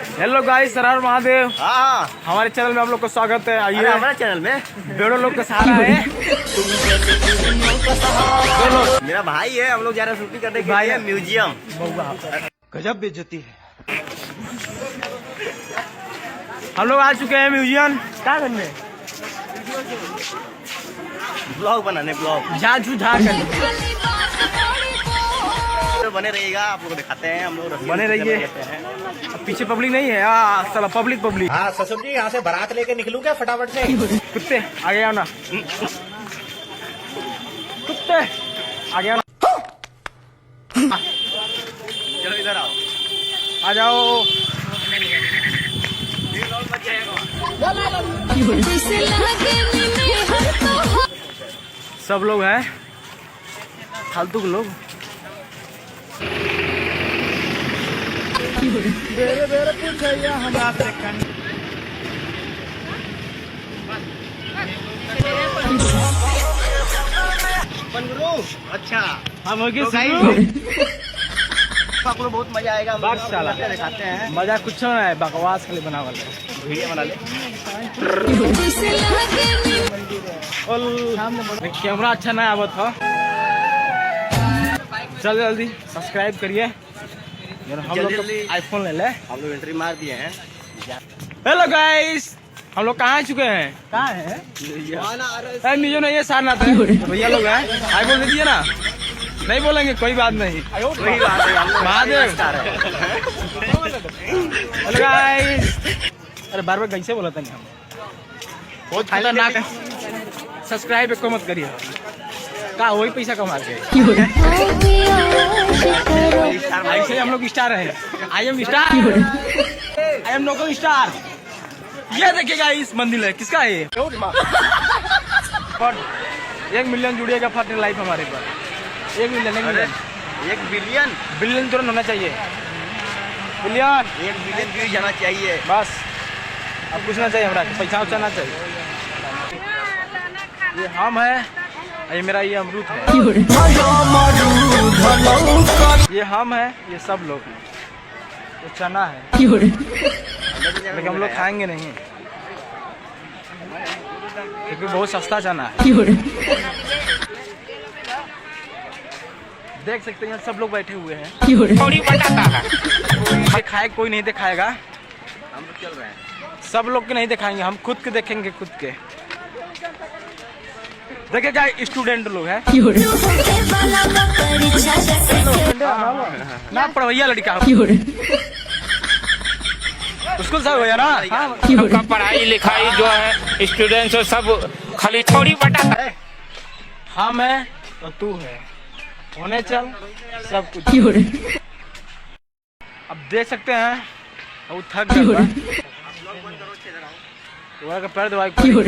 Hello guys, हर हर महादेव। हाँ, हमारे channel में आप लोग का स्वागत है। आइए, हमारे चैनल में बेड़ो लोग का सहारा है। मेरा भाई है, हम लोग जा रहे हैं शूटिंग करने के भाई लिए है। म्यूजियम। गजब बेइज्जती है। हम लोग आ चुके हैं म्यूजियम। क्या करने? ब्लॉग बनाने, ब्लॉग झाझू झा करने। तो बने रहेगा, आप लोग को दिखाते हैं। हम लोग बने रहिए। अब पीछे पब्लिक नहीं है। साला पब्लिक पब्लिक। हाँ ससुर जी, यहाँ से बारात लेके निकलूं क्या फटाफट से? कुत्ते आगे आओ ना। कुत्ते आगे आओ ना। चलो इधर आओ, आ जाओ। सब लोग हैं फालतू के लोग। अच्छा हम हो गए तो शुरू। आप लोग बहुत मजा आएगा। बात साला। दिखाते हैं, मजा कुछ ना है, बकवास खाली बना वाला वीडियो बना ले। कैमरा अच्छा ना आवत हो। जल्दी जल्दी सब्सक्राइब करिए। हम लोग जल्दी। आईफोन ले ले। हम लोग एंट्री मार दिए हैं। हेलो गाइस, हम लोग कहाँ आ चुके हैं? कहाँ है? म्यूजियम नहीं है, सारनाथ है। भैया लोग हैं, हाय बोल दीजिए ना। नहीं बोलेंगे, कोई बात नहीं। वही बात है, हम लोग महादेव। स्टार है। Hello guys. अरे बार बार कैसे बोला था नहीं हम? बहुत खतरनाक है। सब्सक्राइब एको मत करिए। का वही पैसा कमा के ऐसे हम लोग स्टार है। I am star, I am local star. ये देखिएगा, इस मंदिर है, किसका है ये? 1 मिलियन जुड़िएगा फट लाइफ हमारे पर। 1 मिलियन 1 बिलियन बिलियन तुरंत होना चाहिए। बिलियन 1 बिलियन व्यूज जाना चाहिए। बस, अब कुछ ना चाहिए हमरा, पैसा उचाना चाहिए। ये हम है, ये मेरा ये अमरूद है। ये हम है, ये सब लोग हैं। ये चना है, लेकिन हम लोग खाएंगे नहीं क्योंकि बहुत सस्ता चना है। देख सकते हैं, सब लोग बैठे हुए हैं। ये खाए कोई नहीं दिखाएगा। हम लोग चल रहे हैं। सब लोग के नहीं दिखाएंगे, हम खुद के देखेंगे, खुद के। देखिए क्या स्टूडेंट लोग हैं ना, पढ़वैया लड़का स्कूल सब हो ना। सबका पढ़ाई लिखाई जो है स्टूडेंट्स सब खाली थोड़ी बटा। हम है तो तू है, होने चल सब कुछ। अब देख सकते हैं, वो थक गया। का पैर दवाई जियो।